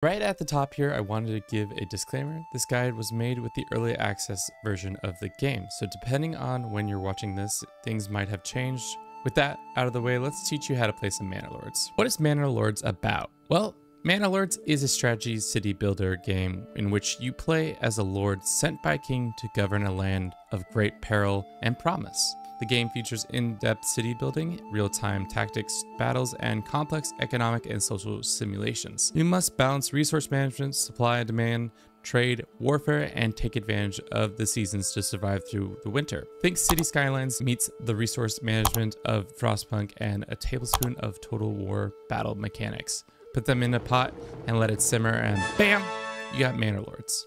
Right at the top here, I wanted to give a disclaimer. This guide was made with the early access version of the game, so depending on when you're watching this, things might have changed. With that out of the way, let's teach you how to play some Manor Lords. What is Manor Lords about? Well, Manor Lords is a strategy city builder game in which you play as a lord sent by a king to govern a land of great peril and promise. The game features in-depth city building, real-time tactics, battles, and complex economic and social simulations. You must balance resource management, supply and demand, trade, warfare, and take advantage of the seasons to survive through the winter. Think City Skylines meets the resource management of Frostpunk and a tablespoon of Total War battle mechanics. Put them in a pot and let it simmer and bam, you got Manor Lords.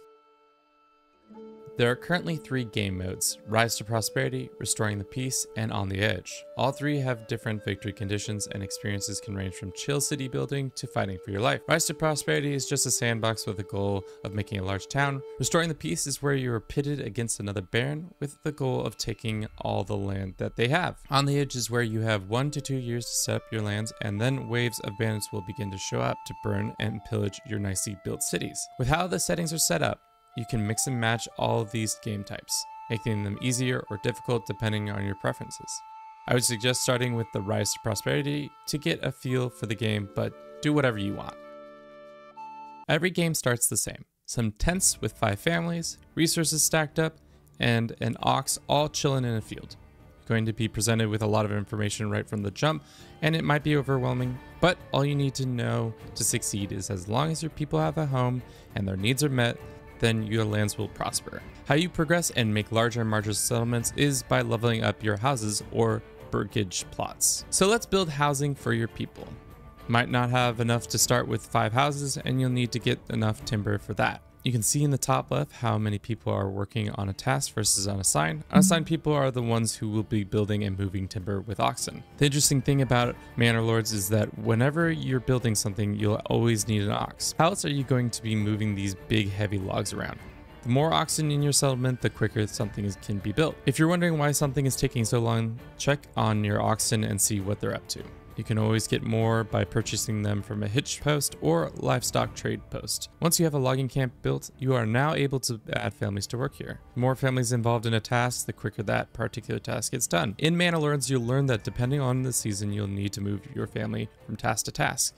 There are currently 3 game modes: Rise to Prosperity, Restoring the Peace, and On the Edge. All 3 have different victory conditions, and experiences can range from chill city building to fighting for your life. Rise to Prosperity is just a sandbox with the goal of making a large town. Restoring the Peace is where you are pitted against another baron with the goal of taking all the land that they have. On the Edge is where you have 1 to 2 years to set up your lands, and then waves of bandits will begin to show up to burn and pillage your nicely built cities. With how the settings are set up, you can mix and match all of these game types, making them easier or difficult depending on your preferences. I would suggest starting with the Rise to Prosperity to get a feel for the game, but do whatever you want. Every game starts the same. Some tents with 5 families, resources stacked up, and an ox all chilling in a field. You're going to be presented with a lot of information right from the jump, and it might be overwhelming, but all you need to know to succeed is as long as your people have a home and their needs are met, then your lands will prosper. How you progress and make larger and larger settlements is by leveling up your houses or Burgage plots. So let's build housing for your people. Might not have enough to start with 5 houses, and you'll need to get enough timber for that. You can see in the top left how many people are working on a task versus unassigned. Unassigned people are the ones who will be building and moving timber with oxen. The interesting thing about Manor Lords is that whenever you're building something, you'll always need an ox. How else are you going to be moving these big heavy logs around? The more oxen in your settlement, the quicker something can be built. If you're wondering why something is taking so long, check on your oxen and see what they're up to. You can always get more by purchasing them from a hitch post or livestock trade post. Once you have a logging camp built, you are now able to add families to work here. The more families involved in a task, the quicker that particular task gets done. In Manor Lords, you'll learn that depending on the season, you'll need to move your family from task to task.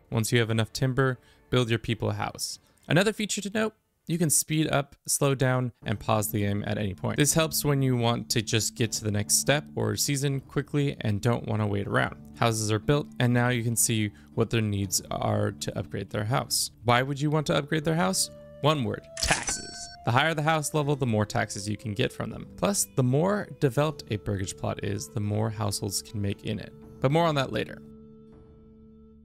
Once you have enough timber, build your people a house. Another feature to note: you can speed up, slow down, and pause the game at any point. This helps when you want to just get to the next step or season quickly and don't want to wait around. Houses are built, and now you can see what their needs are to upgrade their house. Why would you want to upgrade their house? One word: taxes. The higher the house level, the more taxes you can get from them. Plus, the more developed a Burgage plot is, the more households can make in it. But more on that later.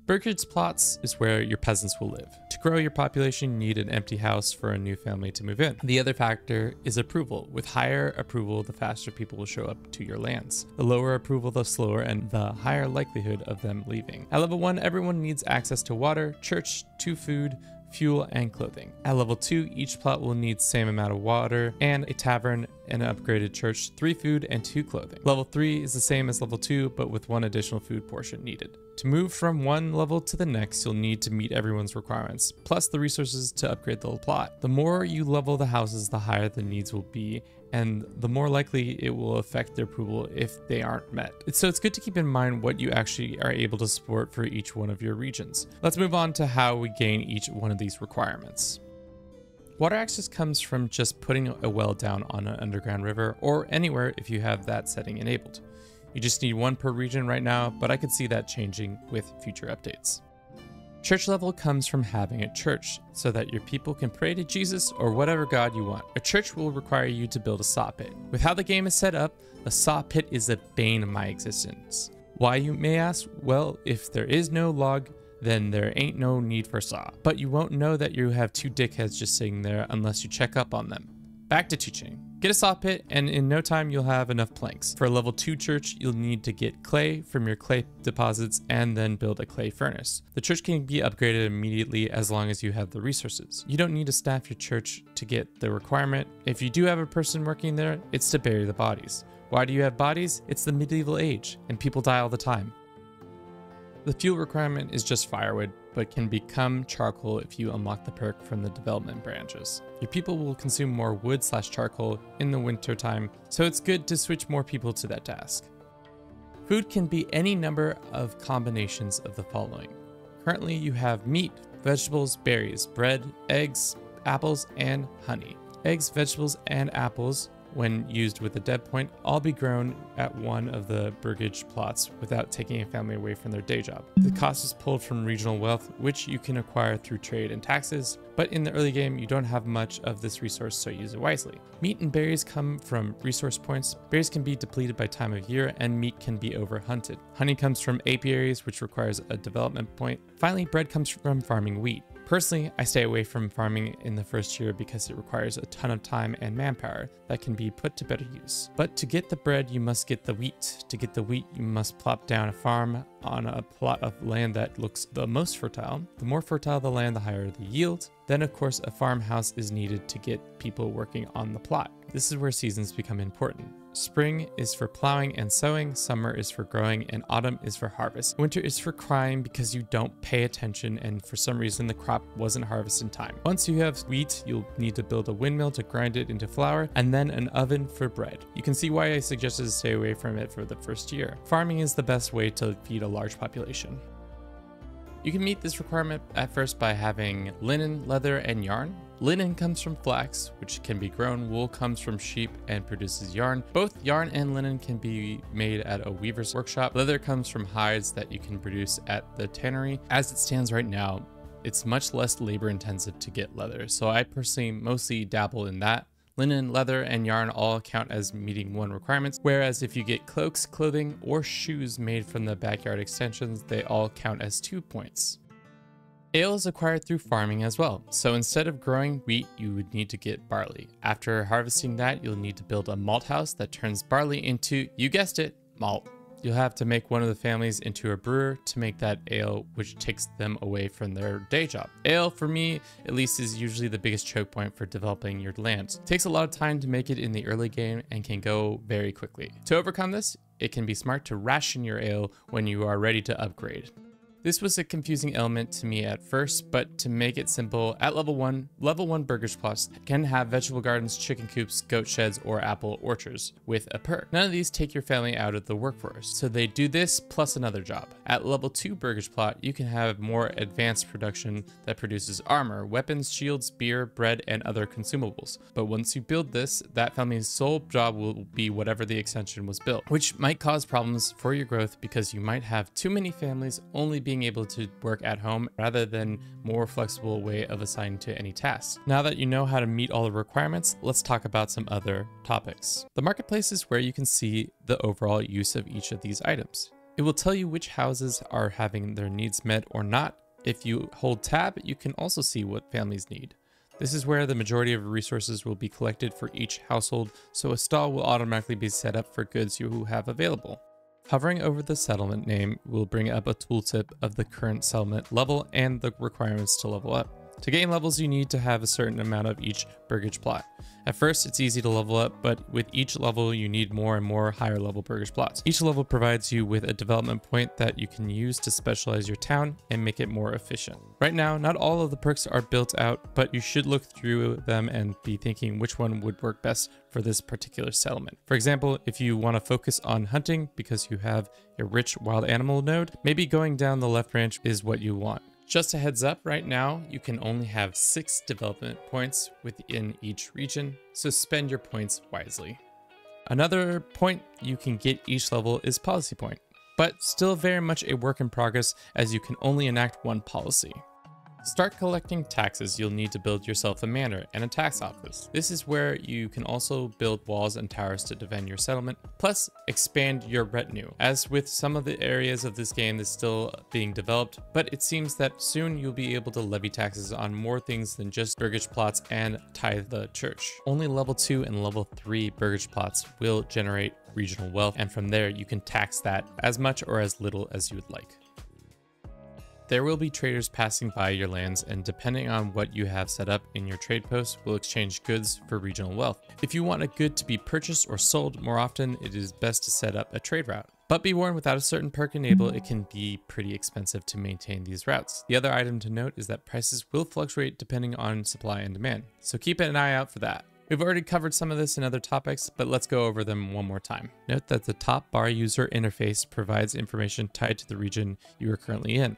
Burgage plots is where your peasants will live. To grow your population, you need an empty house for a new family to move in. The other factor is approval. With higher approval, the faster people will show up to your lands. The lower approval, the slower, and the higher likelihood of them leaving. At level 1, everyone needs access to water, church, to food, fuel, and clothing. At level 2, each plot will need same amount of water and a tavern, an upgraded church, 3 food, and 2 clothing. Level 3 is the same as level 2, but with 1 additional food portion needed. To move from one level to the next, you'll need to meet everyone's requirements, plus the resources to upgrade the plot. The more you level the houses, the higher the needs will be, and the more likely it will affect their approval if they aren't met. So it's good to keep in mind what you actually are able to support for each one of your regions. Let's move on to how we gain each one of these requirements. Water access comes from just putting a well down on an underground river, or anywhere if you have that setting enabled. You just need 1 per region right now, but I could see that changing with future updates. Church level comes from having a church, so that your people can pray to Jesus or whatever God you want. A church will require you to build a saw pit. With how the game is set up, a saw pit is the bane of my existence. Why, you may ask? Well, if there is no log, then there ain't no need for saw. But you won't know that you have 2 dickheads just sitting there unless you check up on them. Back to teaching. Get a saw pit, and in no time you'll have enough planks. For a level 2 church, you'll need to get clay from your clay deposits and then build a clay furnace. The church can be upgraded immediately as long as you have the resources. You don't need to staff your church to get the requirement. If you do have a person working there, it's to bury the bodies. Why do you have bodies? It's the medieval age, and people die all the time. The fuel requirement is just firewood, but can become charcoal if you unlock the perk from the development branches. Your people will consume more wood/charcoal in the winter time, so it's good to switch more people to that task. Food can be any number of combinations of the following. Currently, you have meat, vegetables, berries, bread, eggs, apples, and honey. Eggs, vegetables, and apples, when used with a dead point, all be grown at one of the Burgage plots without taking a family away from their day job. The cost is pulled from regional wealth, which you can acquire through trade and taxes, but in the early game, you don't have much of this resource, so use it wisely. Meat and berries come from resource points. Berries can be depleted by time of year, and meat can be overhunted. Honey comes from apiaries, which requires a development point. Finally, bread comes from farming wheat. Personally, I stay away from farming in the first year because it requires a ton of time and manpower that can be put to better use. But to get the bread, you must get the wheat. To get the wheat, you must plop down a farm on a plot of land that looks the most fertile. The more fertile the land, the higher the yield. Then, of course, a farmhouse is needed to get people working on the plot. This is where seasons become important. Spring is for plowing and sowing, summer is for growing, and autumn is for harvest. Winter is for crying because you don't pay attention and for some reason the crop wasn't harvested in time. Once you have wheat, you'll need to build a windmill to grind it into flour, and then an oven for bread. You can see why I suggested to stay away from it for the first year. Farming is the best way to feed a large population. You can meet this requirement at first by having linen, leather, and yarn. Linen comes from flax, which can be grown. Wool comes from sheep and produces yarn. Both yarn and linen can be made at a weaver's workshop. Leather comes from hides that you can produce at the tannery. As it stands right now, it's much less labor intensive to get leather, so I personally mostly dabble in that. Linen, leather, and yarn all count as meeting 1 requirements, whereas if you get cloaks, clothing, or shoes made from the backyard extensions, they all count as 2 points. Ale is acquired through farming as well, so instead of growing wheat, you would need to get barley. After harvesting that, you'll need to build a malt house that turns barley into, you guessed it, malt. You'll have to make one of the families into a brewer to make that ale, which takes them away from their day job. Ale, for me, at least, is usually the biggest choke point for developing your land. It takes a lot of time to make it in the early game and can go very quickly. To overcome this, it can be smart to ration your ale when you are ready to upgrade. This was a confusing element to me at first, but to make it simple, at level 1 Burgage plots can have vegetable gardens, chicken coops, goat sheds, or apple orchards with a perk. None of these take your family out of the workforce, so they do this plus another job. At level 2 Burgage plot, you can have more advanced production that produces armor, weapons, shields, beer, bread, and other consumables. But once you build this, that family's sole job will be whatever the extension was built, which might cause problems for your growth because you might have too many families only being able to work at home rather than more flexible way of assigning to any task. Now that you know how to meet all the requirements, let's talk about some other topics. The marketplace is where you can see the overall use of each of these items. It will tell you which houses are having their needs met or not. If you hold tab, you can also see what families need. This is where the majority of resources will be collected for each household, so a stall will automatically be set up for goods you have available. Hovering over the settlement name will bring up a tooltip of the current settlement level and the requirements to level up. To gain levels, you need to have a certain amount of each Burgage plot. At first, it's easy to level up, but with each level, you need more and more higher level Burgage plots. Each level provides you with a development point that you can use to specialize your town and make it more efficient. Right now, not all of the perks are built out, but you should look through them and be thinking which one would work best for this particular settlement. For example, if you want to focus on hunting because you have a rich wild animal node, maybe going down the left branch is what you want. Just a heads up, right now, you can only have 6 development points within each region, so spend your points wisely. Another point you can get each level is policy point, but still very much a work in progress as you can only enact 1 policy. Start collecting taxes. You'll need to build yourself a manor and a tax office. This is where you can also build walls and towers to defend your settlement, plus expand your retinue. As with some of the areas of this game that's still being developed, but it seems that soon you'll be able to levy taxes on more things than just Burgage plots and tithe the church. Only level 2 and level 3 Burgage plots will generate regional wealth, and from there you can tax that as much or as little as you would like. There will be traders passing by your lands, and depending on what you have set up in your trade posts, will exchange goods for regional wealth. If you want a good to be purchased or sold more often, it is best to set up a trade route. But be warned, without a certain perk enabled, it can be pretty expensive to maintain these routes. The other item to note is that prices will fluctuate depending on supply and demand, so keep an eye out for that. We've already covered some of this in other topics, but let's go over them one more time. Note that the top bar user interface provides information tied to the region you are currently in.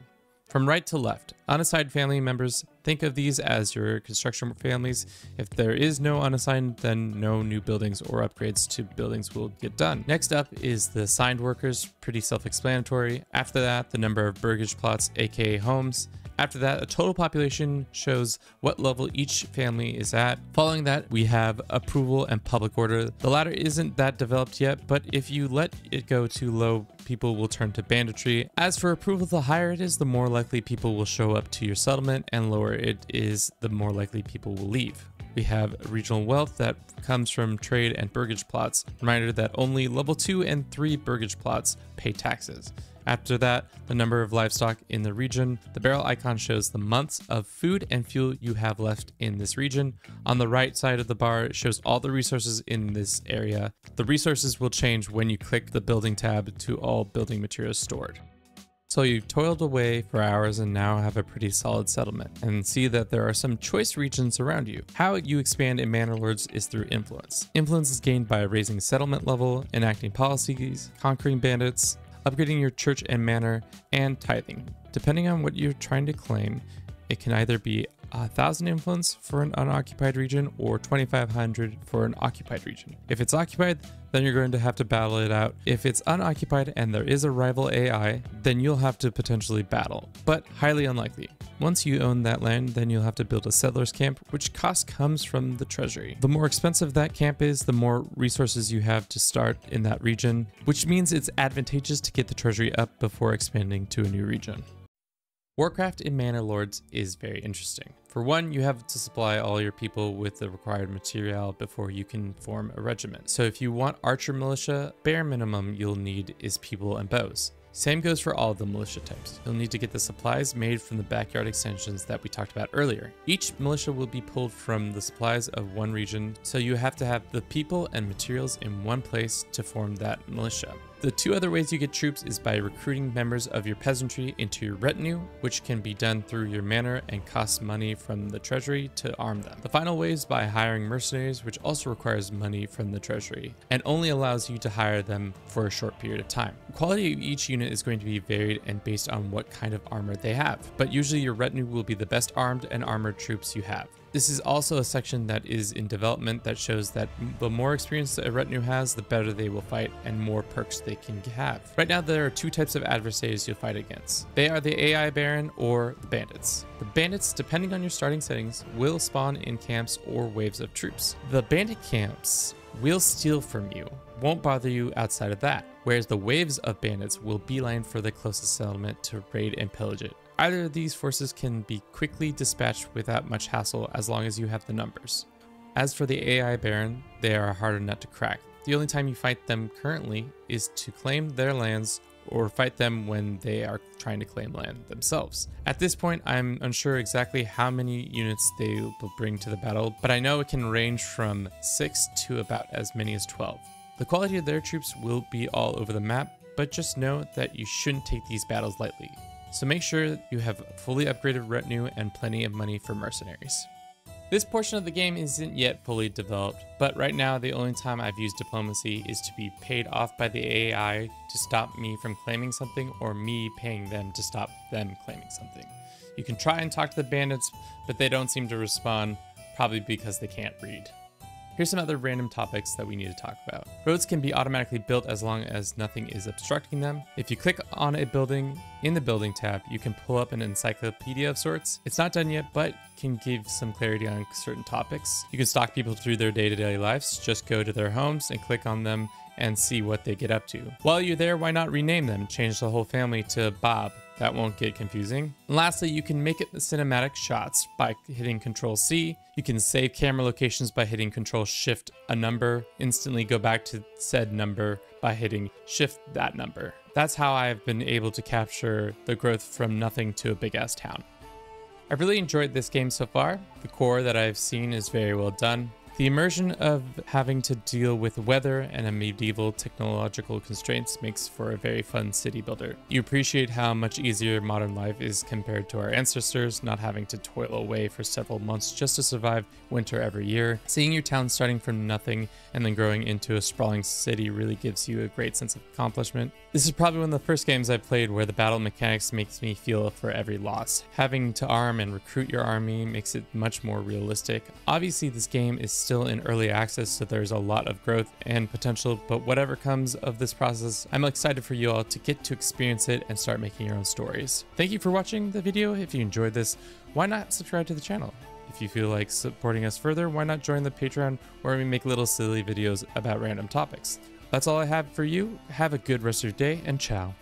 From right to left, unassigned family members, think of these as your construction families. If there is no unassigned, then no new buildings or upgrades to buildings will get done. Next up is the assigned workers, pretty self-explanatory. After that, the number of burgage plots, aka homes. After that, a total population shows what level each family is at. Following that, we have approval and public order. The latter isn't that developed yet, but if you let it go too low, people will turn to banditry. As for approval, the higher it is, the more likely people will show up to your settlement, and lower it is, the more likely people will leave. We have regional wealth that comes from trade and burgage plots. Reminder that only level 2 and 3 burgage plots pay taxes. After that, the number of livestock in the region. The barrel icon shows the months of food and fuel you have left in this region. On the right side of the bar, it shows all the resources in this area. The resources will change when you click the building tab to all building materials stored. So you've toiled away for hours and now have a pretty solid settlement, and see that there are some choice regions around you. How you expand in Manor Lords is through influence. Influence is gained by raising settlement level, enacting policies, conquering bandits, upgrading your church and manor, and tithing. Depending on what you're trying to claim, it can either be 1,000 influence for an unoccupied region or 2,500 for an occupied region. If it's occupied, then you're going to have to battle it out. If it's unoccupied and there is a rival AI, then you'll have to potentially battle, but highly unlikely. Once you own that land, then you'll have to build a settlers camp, which cost comes from the treasury. The more expensive that camp is, the more resources you have to start in that region, which means it's advantageous to get the treasury up before expanding to a new region. Warcraft in Manor Lords is very interesting. For one, you have to supply all your people with the required material before you can form a regiment. So if you want archer militia, bare minimum you'll need is people and bows. Same goes for all of the militia types. You'll need to get the supplies made from the backyard extensions that we talked about earlier. Each militia will be pulled from the supplies of one region, so you have to have the people and materials in one place to form that militia. The two other ways you get troops is by recruiting members of your peasantry into your retinue, which can be done through your manor and costs money from the treasury to arm them. The final way is by hiring mercenaries, which also requires money from the treasury and only allows you to hire them for a short period of time. The quality of each unit is going to be varied and based on what kind of armor they have, but usually your retinue will be the best armed and armored troops you have. This is also a section that is in development that shows that the more experience a retinue has, the better they will fight and more perks they can have. Right now, there are two types of adversaries you'll fight against. They are the AI Baron or the bandits. The bandits, depending on your starting settings, will spawn in camps or waves of troops. The bandit camps will steal from you, won't bother you outside of that, whereas the waves of bandits will beeline for the closest settlement to raid and pillage it. Either of these forces can be quickly dispatched without much hassle as long as you have the numbers. As for the AI Baron, they are a harder nut to crack. The only time you fight them currently is to claim their lands or fight them when they are trying to claim land themselves. At this point, I'm unsure exactly how many units they will bring to the battle, but I know it can range from 6 to about as many as 12. The quality of their troops will be all over the map, but just know that you shouldn't take these battles lightly. So make sure you have a fully upgraded retinue and plenty of money for mercenaries. This portion of the game isn't yet fully developed, but right now the only time I've used diplomacy is to be paid off by the AI to stop me from claiming something or me paying them to stop them claiming something. You can try and talk to the bandits, but they don't seem to respond, probably because they can't read. Here's some other random topics that we need to talk about. Roads can be automatically built as long as nothing is obstructing them. If you click on a building in the building tab, you can pull up an encyclopedia of sorts. It's not done yet, but can give some clarity on certain topics. You can stalk people through their day-to-day lives. Just go to their homes and click on them and see what they get up to. While you're there, why not rename them? Change the whole family to Bob. That won't get confusing. And lastly, you can make it the cinematic shots by hitting Control-C. You can save camera locations by hitting Control-Shift a number, instantly go back to said number by hitting Shift that number. That's how I've been able to capture the growth from nothing to a big-ass town. I've really enjoyed this game so far. The core that I've seen is very well done. The immersion of having to deal with weather and a medieval technological constraints makes for a very fun city builder. You appreciate how much easier modern life is compared to our ancestors, not having to toil away for several months just to survive winter every year. Seeing your town starting from nothing and then growing into a sprawling city really gives you a great sense of accomplishment. This is probably one of the first games I played where the battle mechanics makes me feel for every loss. Having to arm and recruit your army makes it much more realistic. Obviously, this game is still in early access, so there's a lot of growth and potential, but whatever comes of this process, I'm excited for you all to get to experience it and start making your own stories. Thank you for watching the video. If you enjoyed this, why not subscribe to the channel? If you feel like supporting us further, why not join the Patreon where we make little silly videos about random topics? That's all I have for you. Have a good rest of your day, and ciao.